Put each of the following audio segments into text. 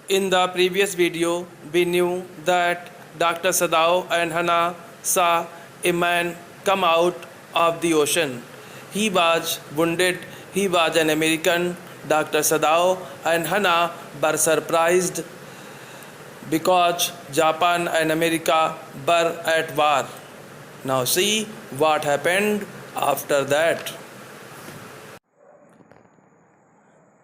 In the previous video, we knew that Dr. Sadao and Hannah saw a man come out of the ocean. He was wounded, he was an American. Dr. Sadao and Hannah were surprised because Japan and America were at war. Now see what happened after that.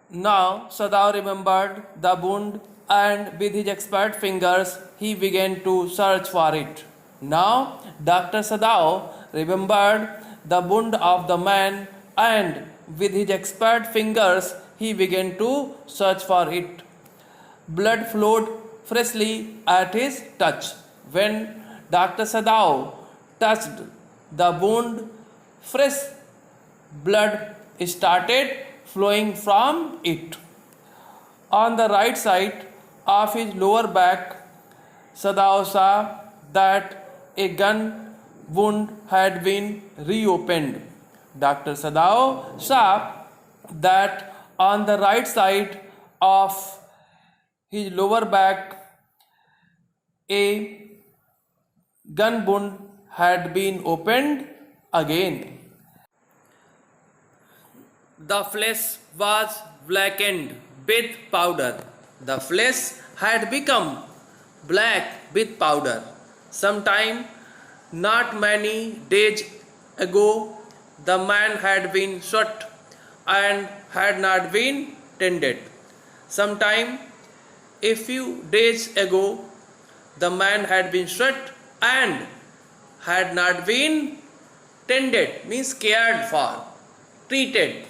Now Sadao remembered the wound and with his expert fingers he began to search for it. Now Dr. Sadao remembered the wound of the man and with his expert fingers he began to search for it. Blood flowed freshly at his touch. When Dr. Sadao touched the wound, fresh blood started flowing from it. On the right side of his lower back, Sadao saw that a gun wound had been reopened. Dr. Sadao saw that on the right side of his lower back, a gun wound had been opened again. The flesh was blackened with powder. The flesh had become black with powder. Sometime, not many days ago, the man had been shot and had not been tended. Sometime, a few days ago, the man had been shot and had not been tended, means cared for, treated.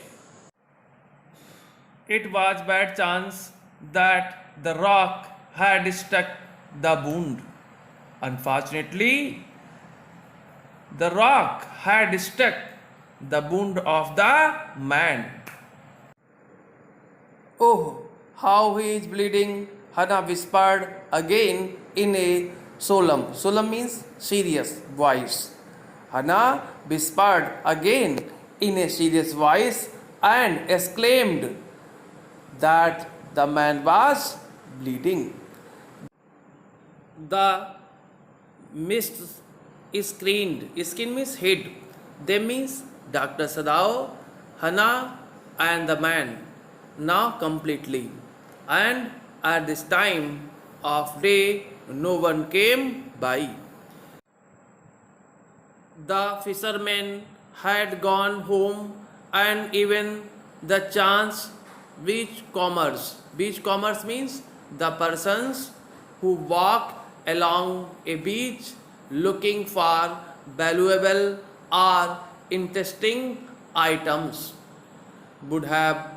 It was bad chance that the rock had stuck the wound. Unfortunately, the rock had stuck the wound of the man. Oh, how he is bleeding, Hannah whispered again in a solemn. Solemn means serious voice. Hannah whispered again in a serious voice and exclaimed that the man was bleeding. The mist screened. Screen means hid. They means Dr. Sadao, Hannah and the man now completely. And at this time of day no one came by. The fishermen had gone home and even the chance beachcombers. Beachcombers means the persons who walk along a beach looking for valuable or interesting items would have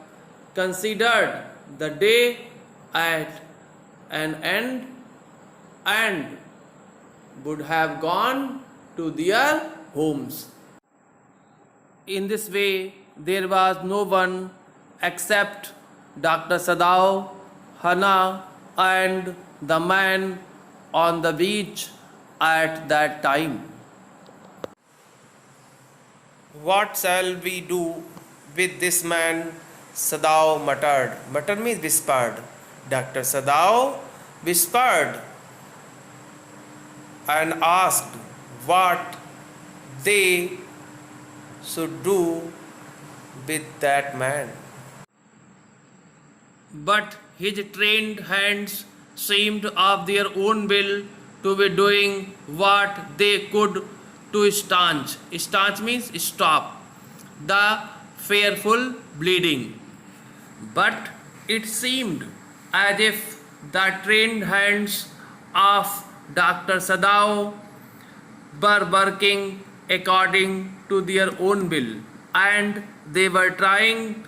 considered the day at an end and would have gone to their homes. In this way, there was no one except Dr. Sadao, Hannah and the man on the beach at that time. What shall we do with this man? Sadao muttered. Muttered means whispered. Dr. Sadao whispered and asked what they should do with that man. But his trained hands seemed of their own will to be doing what they could to stanch. Stanch means stop the fearful bleeding. But it seemed as if the trained hands of Dr. Sadao were working according to their own will and they were trying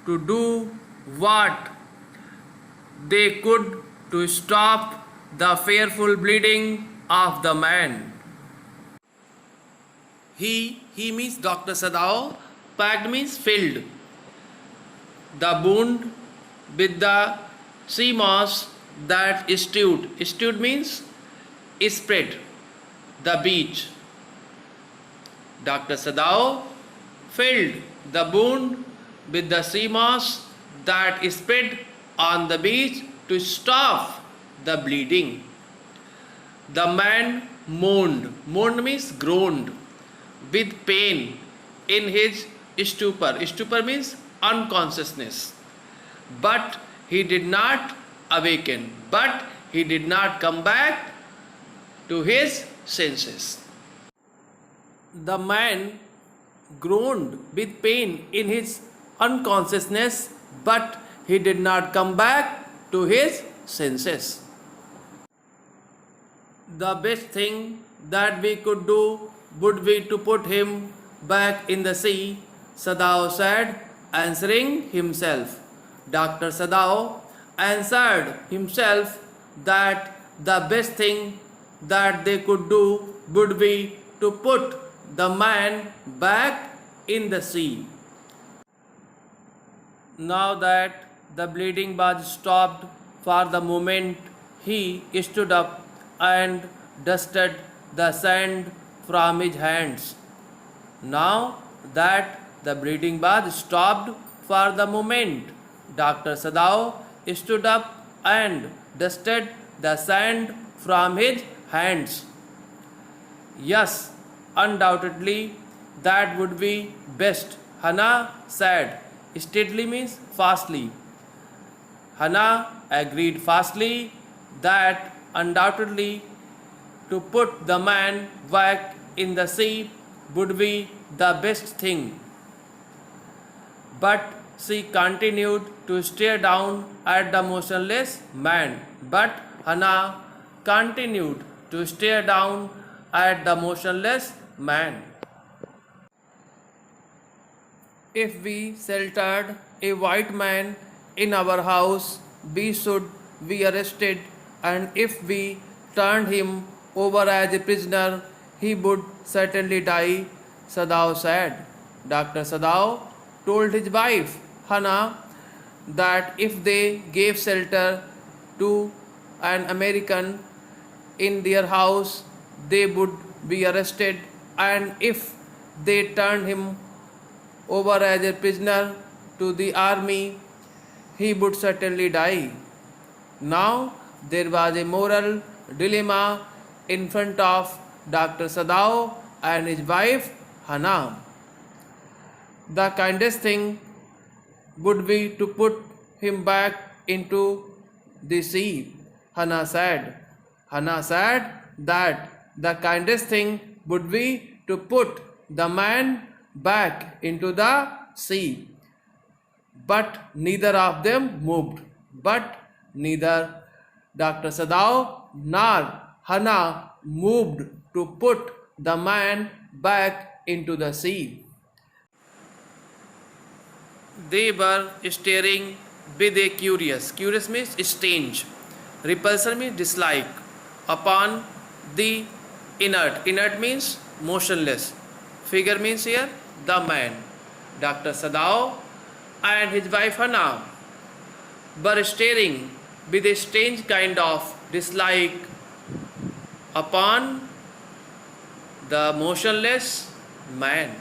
to do what they could to stop the fearful bleeding of the man. He means Dr. Sadao, packed means filled the wound with the sea moss that stewed. Stewed means spread the beach. Dr. Sadao filled the wound with the sea moss that spread on the beach to stop the bleeding. The man moaned. Moaned means groaned with pain in his stupor. Stupor means unconsciousness. But he did not awaken. But he did not come back to his senses. The man groaned with pain in his unconsciousness, but he did not come back to his senses. The best thing that we could do would be to put him back in the sea, Sadao said, answering himself. Dr. Sadao answered himself that the best thing that they could do would be to put the man back in the sea. Now that the bleeding was stopped for the moment, he stood up and dusted the sand from his hands. Now that the bleeding was stopped for the moment, Dr. Sadao stood up and dusted the sand from his hands. Yes, undoubtedly, that would be best, Hannah said. Steadily means fastly. Hannah agreed fastly that undoubtedly to put the man back in the sea would be the best thing. But she continued to stare down at the motionless man. But Hannah continued to stare down at the motionless man. If we sheltered a white man in our house, we should be arrested, and if we turned him over as a prisoner, he would certainly die, Sadao said. Dr. Sadao told his wife, Hannah, that if they gave shelter to an American in their house, they would be arrested, and if they turned him over as a prisoner to the army, he would certainly die. Now there was a moral dilemma in front of Dr. Sadao and his wife Hannah. The kindest thing would be to put him back into the sea, Hannah said. Hannah said that the kindest thing would be to put the man back into the sea. But neither of them moved. But neither Dr. Sadao nor Hannah moved to put the man back into the sea. They were staring with a curious means strange, repulsion means dislike, upon the inert means motionless, figure means here the man. Dr. Sadao and his wife Hannah were staring with a strange kind of dislike upon the motionless man.